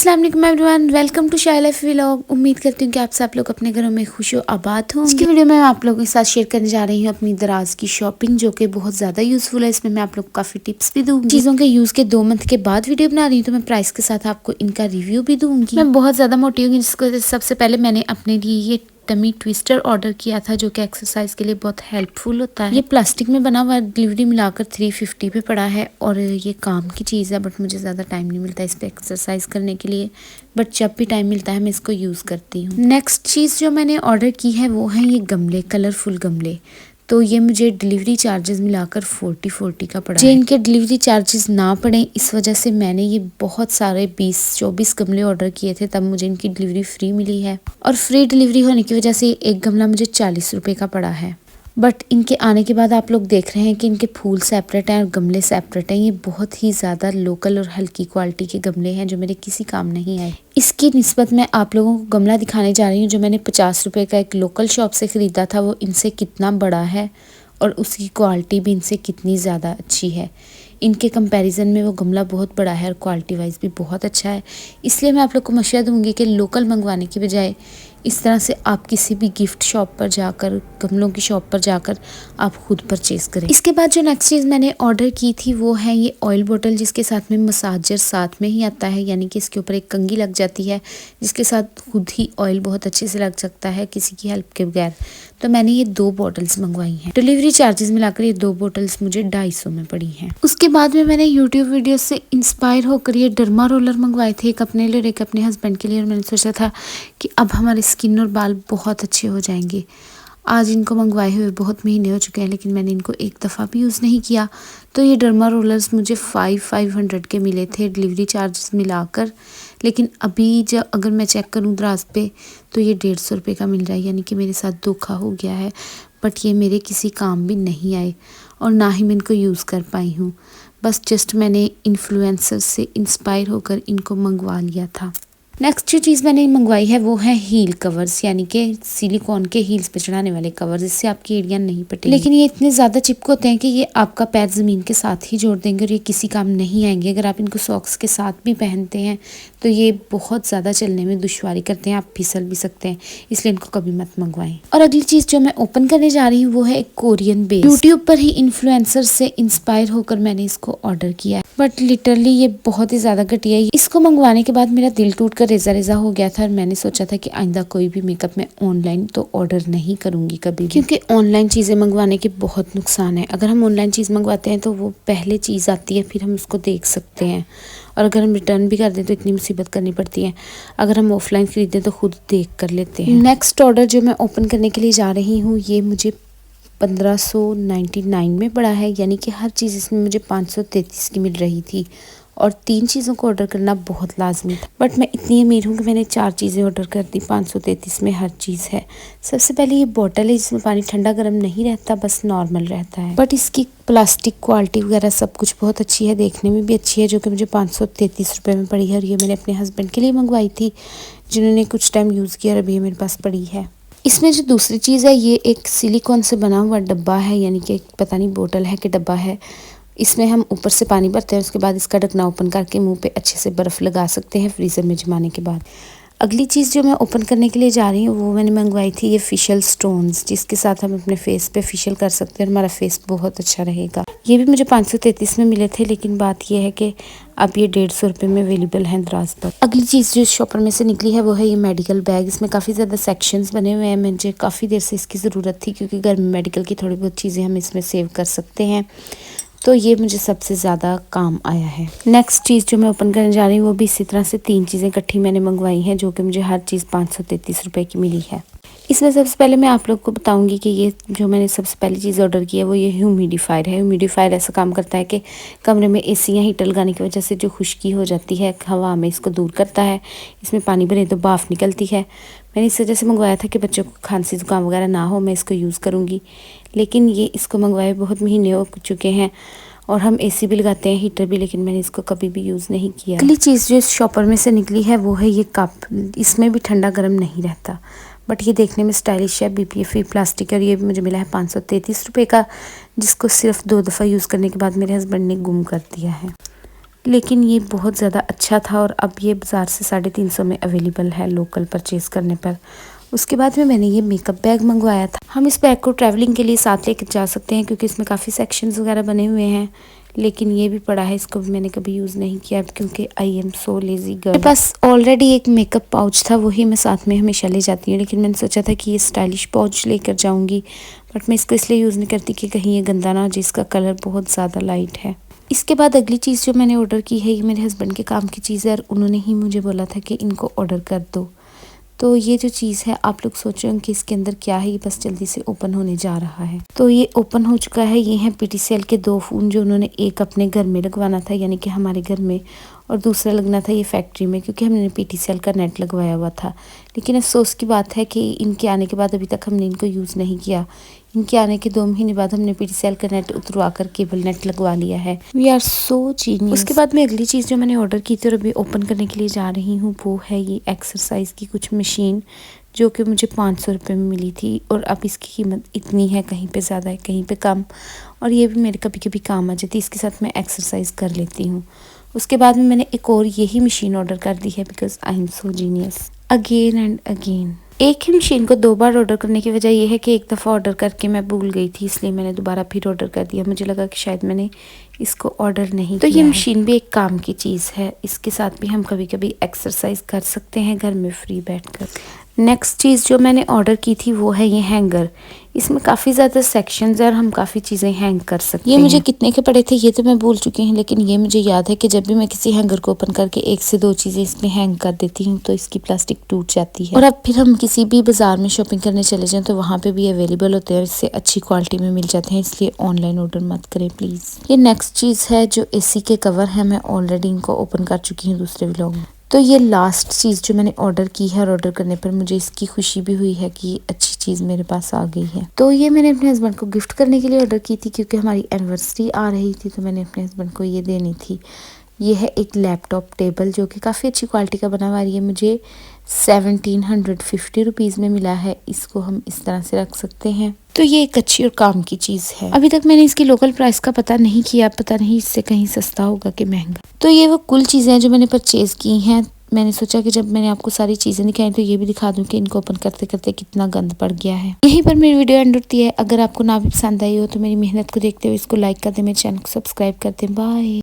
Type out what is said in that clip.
अस्सलाम वालेकुम everyone, welcome to shy life vlog. उम्मीद करती हूँ कि आप सब लोग अपने घरों में खुश हो आबाद हो। आज की वीडियो में मैं आप लोगों के साथ शेयर करने जा रही हूँ अपनी दराज की शॉपिंग, जो कि बहुत ज़्यादा यूज़फुल है। इसमें मैं आप लोग को काफ़ी टिप्स भी दूँगी। चीज़ों के यूज़ के 2 मंथ के बाद वीडियो बना रही हूँ, तो मैं प्राइस के साथ आपको इनका रिव्यू भी दूँगी। मैं बहुत ज़्यादा मोटी हूँ, जिसको सबसे पहले मैंने अपने लिए ये टमी ट्विस्टर ऑर्डर किया था, जो कि एक्सरसाइज के लिए बहुत हेल्पफुल होता है। ये प्लास्टिक में बना हुआ, डिलीवरी मिलाकर 350 पे पड़ा है और ये काम की चीज़ है, बट मुझे ज़्यादा टाइम नहीं मिलता इस पर एक्सरसाइज करने के लिए, बट जब भी टाइम मिलता है मैं इसको यूज़ करती हूँ। नेक्स्ट चीज़ जो मैंने ऑर्डर की है वो है ये गमले, कलरफुल गमले। तो ये मुझे डिलीवरी चार्जेस मिलाकर 40 का पड़ा है। इनके डिलीवरी चार्जेस ना पड़े, इस वजह से मैंने ये बहुत सारे 20-24 गमले ऑर्डर किए थे, तब मुझे इनकी डिलीवरी फ्री मिली है। और फ्री डिलीवरी होने की वजह से एक गमला मुझे 40 रुपये का पड़ा है। बट इनके आने के बाद आप लोग देख रहे हैं कि इनके फूल सेपरेट हैं और गमले सेपरेट हैं। ये बहुत ही ज़्यादा लोकल और हल्की क्वालिटी के गमले हैं, जो मेरे किसी काम नहीं आए। इसकी निस्बत मैं आप लोगों को गमला दिखाने जा रही हूँ, जो मैंने 50 रुपये का एक लोकल शॉप से ख़रीदा था। वो इनसे कितना बड़ा है और उसकी क्वालिटी भी इनसे कितनी ज़्यादा अच्छी है। इनके कंपैरिजन में वो गमला बहुत बड़ा है और क्वालिटी वाइज भी बहुत अच्छा है। इसलिए मैं आप लोग को मशवरा दूंगी कि लोकल मंगवाने की बजाय इस तरह से आप किसी भी गिफ्ट शॉप पर जाकर, गमलों की शॉप पर जाकर आप खुद परचेज़ करें। इसके बाद जो नेक्स्ट चीज़ मैंने ऑर्डर की थी वो है ये ऑयल बोतल, जिसके साथ में मसाजर साथ में ही आता है, यानी कि इसके ऊपर एक कंघी लग जाती है, जिसके साथ खुद ही ऑयल बहुत अच्छे से लग सकता है किसी की हेल्प के बगैर। तो मैंने ये 2 बॉटल्स मंगवाई हैं। डिलीवरी चार्जेस मिलाकर ये 2 बॉटल्स मुझे 250 में पड़ी हैं। उसके बाद में मैंने यूट्यूब वीडियो से इंस्पायर होकर ये डर्मा रोलर मंगवाए थे, एक अपने लिए और एक अपने हस्बैंड के लिए। और मैंने सोचा था कि अब हमारे स्किन और बाल बहुत अच्छे हो जाएंगे। आज इनको मंगवाए हुए बहुत महीने हो चुके हैं, लेकिन मैंने इनको एक दफ़ा भी यूज़ नहीं किया। तो ये डर्मा रोलर्स मुझे 500 के मिले थे डिलीवरी चार्जेस मिलाकर, लेकिन अभी जब अगर मैं चेक करूँ दराज पे तो ये 150 रुपये का मिल रहा है, यानी कि मेरे साथ धोखा हो गया है। बट ये मेरे किसी काम भी नहीं आए और ना ही मैं इनको यूज़ कर पाई हूँ। बस जस्ट मैंने इन्फ्लुएंसर से इंस्पायर होकर इनको मंगवा लिया था। नेक्स्ट जो चीज़ मैंने मंगवाई है वो है हील कवर्स, यानी कि सिलिकॉन के हील्स पे चढ़ाने वाले कवर्स। इससे आपकी एड़ियाँ नहीं पटेंगी, लेकिन ये इतने ज़्यादा चिपक होते हैं कि ये आपका पैर ज़मीन के साथ ही जोड़ देंगे और ये किसी काम नहीं आएंगे। अगर आप इनको सॉक्स के साथ भी पहनते हैं तो ये बहुत ज़्यादा चलने में दुश्वारी करते हैं, आप फिसल भी सकते हैं, इसलिए इनको कभी मत मंगवाएं। और अगली चीज़ जो मैं ओपन करने जा रही हूँ वो है एक कोरियन बेस। यूट्यूब पर ही इन्फ्लुएंसर से इंस्पायर होकर मैंने इसको ऑर्डर किया है, बट लिटरली ये बहुत ही ज़्यादा घटिया है। इसको मंगवाने के बाद मेरा दिल टूट रेज़ा रेज़ा हो गया था और मैंने सोचा था कि आइंदा कोई भी मेकअप मैं ऑनलाइन तो ऑर्डर नहीं करूँगी कभी भी, क्योंकि ऑनलाइन चीज़ें मंगवाने के बहुत नुकसान है। अगर हम ऑनलाइन चीज़ मंगवाते हैं तो वो पहले चीज़ आती है, फिर हम उसको देख सकते हैं, और अगर हम रिटर्न भी कर दें तो इतनी मुसीबत करनी पड़ती है। अगर हम ऑफलाइन ख़रीदें तो खुद देख कर लेते हैं। नेक्स्ट ऑर्डर जो मैं ओपन करने के लिए जा रही हूँ ये मुझे 1599 में पड़ा है, यानी कि हर चीज़ इसमें मुझे 533 की मिल रही थी और 3 चीज़ों को ऑर्डर करना बहुत लाजमी था। बट मैं इतनी अमीर हूँ कि मैंने 4 चीज़ें ऑर्डर कर दी। 533 में हर चीज़ है। सबसे पहले ये बॉटल है जिसमें पानी ठंडा गर्म नहीं रहता, बस नॉर्मल रहता है, बट इसकी प्लास्टिक क्वालिटी वगैरह सब कुछ बहुत अच्छी है, देखने में भी अच्छी है, जो कि मुझे 533 रुपये में पड़ी है। और ये मैंने अपने हस्बैंड के लिए मंगवाई थी, जिन्होंने कुछ टाइम यूज़ किया और अभी मेरे पास पड़ी है। इसमें जो दूसरी चीज़ है ये एक सिलिकॉन से बना हुआ डब्बा है, यानी कि पता नहीं बोतल है कि डब्बा है। इसमें हम ऊपर से पानी भरते हैं, उसके बाद इसका ढकना ओपन करके मुंह पे अच्छे से बर्फ़ लगा सकते हैं फ्रीज़र में जमाने के बाद। अगली चीज़ जो मैं ओपन करने के लिए जा रही हूँ वो मैंने मंगवाई थी ये फेशियल स्टोन्स, जिसके साथ हम अपने फेस पे फेशियल कर सकते हैं और हमारा फेस बहुत अच्छा रहेगा। ये भी मुझे 533 में मिले थे, लेकिन बात यह है कि अब ये 150 रुपये में अवेलेबल हैं दराज पर। अगली चीज़ जो इस शॉपर में से निकली है वो है ये मेडिकल बैग। इसमें काफ़ी ज़्यादा सेक्शंस बने हुए हैं। मुझे काफ़ी देर से इसकी ज़रूरत थी, क्योंकि घर में मेडिकल की थोड़ी बहुत चीज़ें हम इसमें सेव कर सकते हैं, तो ये मुझे सबसे ज़्यादा काम आया है। नेक्स्ट चीज़ जो मैं ओपन करने जा रही हूँ वो भी इसी तरह से 3 चीज़ें इकट्ठी मैंने मंगवाई हैं, जो कि मुझे हर चीज़ 533 रुपये की मिली है। इसमें सबसे पहले मैं आप लोग को बताऊंगी कि ये जो मैंने सबसे पहली चीज़ ऑर्डर की है वो ये ह्यूमिडिफायर है। ह्यूमिडिफायर ऐसा काम करता है कि कमरे में एसी या हीटर लगाने की वजह से जो खुश्की हो जाती है हवा में, इसको दूर करता है। इसमें पानी भरे तो भाप निकलती है। मैंने इस वजह से मंगवाया था कि बच्चों को खांसी जुकाम वगैरह ना हो, मैं इसको यूज़ करूँगी। लेकिन ये इसको मंगवाए बहुत महीने हो चुके हैं और हम एसी भी लगाते हैं, हीटर भी, लेकिन मैंने इसको कभी भी यूज़ नहीं किया। अगली चीज़ जो इस शॉपर में से निकली है वो है ये कप। इसमें भी ठंडा गर्म नहीं रहता, बट ये देखने में स्टाइलिश है। BPA फ्री प्लास्टिक है और ये भी मुझे मिला है 533 रुपये का, जिसको सिर्फ 2 दफ़ा यूज़ करने के बाद मेरे हस्बैंड ने गुम कर दिया है। लेकिन ये बहुत ज़्यादा अच्छा था और अब ये बाज़ार से 350 में अवेलेबल है लोकल परचेज़ करने पर। उसके बाद में मैंने ये मेकअप बैग मंगवाया था। हम इस बैग को ट्रैवलिंग के लिए साथ लेकर जा सकते हैं क्योंकि इसमें काफ़ी सेक्शंस वगैरह बने हुए हैं। लेकिन ये भी पड़ा है, इसको भी मैंने कभी यूज़ नहीं किया क्योंकि I am so lazy girl. मेरे पास ऑलरेडी एक मेकअप पाउच था, वही मैं साथ में हमेशा ले जाती हूँ। लेकिन मैंने सोचा था कि ये स्टाइलिश पाउच लेकर जाऊँगी, बट मैं इसको इसलिए यूज़ नहीं करती कि कहीं ये गंदा ना हो, जिसका कलर बहुत ज़्यादा लाइट है। इसके बाद अगली चीज़ जो मैंने ऑर्डर की है, ये मेरे हस्बैंड के काम की चीज़ है और उन्होंने ही मुझे बोला था कि इनको ऑर्डर कर दो। तो ये जो चीज़ है, आप लोग सोच रहे हो कि इसके अंदर क्या है, ये बस जल्दी से ओपन होने जा रहा है। तो ये ओपन हो चुका है। ये हैं पीटीसीएल के 2 फ़ोन जो उन्होंने एक अपने घर में लगवाना था, यानी कि हमारे घर में, और दूसरा लगना था ये फैक्ट्री में, क्योंकि हमने पीटीसीएल का नेट लगवाया हुआ था। लेकिन अफसोस की बात है कि इनके आने के बाद अभी तक हमने इनको यूज़ नहीं किया। इनके आने के 2 महीने बाद हमने पीटीसीएल का नेट उतरवा कर केबल नेट लगवा लिया है। We are so genius. उसके बाद में अगली चीज़ जो मैंने ऑर्डर की थी और अभी ओपन करने के लिए जा रही हूँ, वो है ये एक्सरसाइज की कुछ मशीन, जो कि मुझे 500 रुपये में मिली थी। और अब इसकी कीमत इतनी है, कहीं पे ज़्यादा है कहीं पे कम, और ये भी मेरे कभी कभी काम आ जाती है। इसके साथ मैं एक्सरसाइज कर लेती हूँ। उसके बाद में मैंने एक और यही मशीन ऑर्डर कर दी है because I am so genius again and again. एक ही मशीन को 2 बार ऑर्डर करने की वजह यह है कि एक दफ़ा ऑर्डर करके मैं भूल गई थी, इसलिए मैंने दोबारा फिर ऑर्डर कर दिया। मुझे लगा कि शायद मैंने इसको ऑर्डर नहीं किया। तो ये मशीन भी एक काम की चीज़ है, इसके साथ भी हम कभी कभी एक्सरसाइज कर सकते हैं घर में फ्री बैठकर। नेक्स्ट चीज़ जो मैंने ऑर्डर की थी वो है ये हैंगर। इसमें काफ़ी ज़्यादा सेक्शंस है और हम काफ़ी चीज़ें हैंग कर सकते हैं। ये मुझे कितने के पड़े थे ये तो मैं भूल चुकी हूँ, लेकिन ये मुझे याद है कि जब भी मैं किसी हैंगर को ओपन करके 1 से 2 चीज़ें इसमें हैंग कर देती हूँ तो इसकी प्लास्टिक टूट जाती है। और अब फिर हम किसी भी बाज़ार में शॉपिंग करने चले जाएँ तो वहाँ पे भी अवेलेबल होते हैं, इससे अच्छी क्वालिटी में मिल जाते हैं, इसलिए ऑनलाइन ऑर्डर मत करें प्लीज़। ये नेक्स्ट चीज़ है जो AC के कवर है, मैं ऑलरेडी इनको ओपन कर चुकी हूँ दूसरे व्लॉग में। तो ये लास्ट चीज़ जो मैंने ऑर्डर की है और ऑर्डर करने पर मुझे इसकी खुशी भी हुई है कि अच्छी चीज़ मेरे पास आ गई है। तो ये मैंने अपने हस्बैंड को गिफ्ट करने के लिए ऑर्डर की थी क्योंकि हमारी एनिवर्सरी आ रही थी, तो मैंने अपने हस्बैंड को ये देनी थी। ये है एक लैपटॉप टेबल जो कि काफ़ी अच्छी क्वालिटी का बना हुआ है। ये मुझे 1750 रुपीज़ में मिला है। इसको हम इस तरह से रख सकते हैं। तो ये एक अच्छी और काम की चीज़ है। अभी तक मैंने इसकी लोकल प्राइस का पता नहीं किया, पता नहीं इससे कहीं सस्ता होगा कि महंगा। तो ये वो कुल चीज़ें हैं जो मैंने परचेज़ की हैं। मैंने सोचा कि जब मैंने आपको सारी चीज़ें दिखाई तो ये भी दिखा दूं कि इनको ओपन करते करते कितना गंद पड़ गया है। यहीं पर मेरी वीडियो एंड होती है। अगर आपको ना भी पसंद आई हो तो मेरी मेहनत को देखते हुए इसको लाइक कर दें, मेरे चैनल को सब्सक्राइब कर दें। बाय।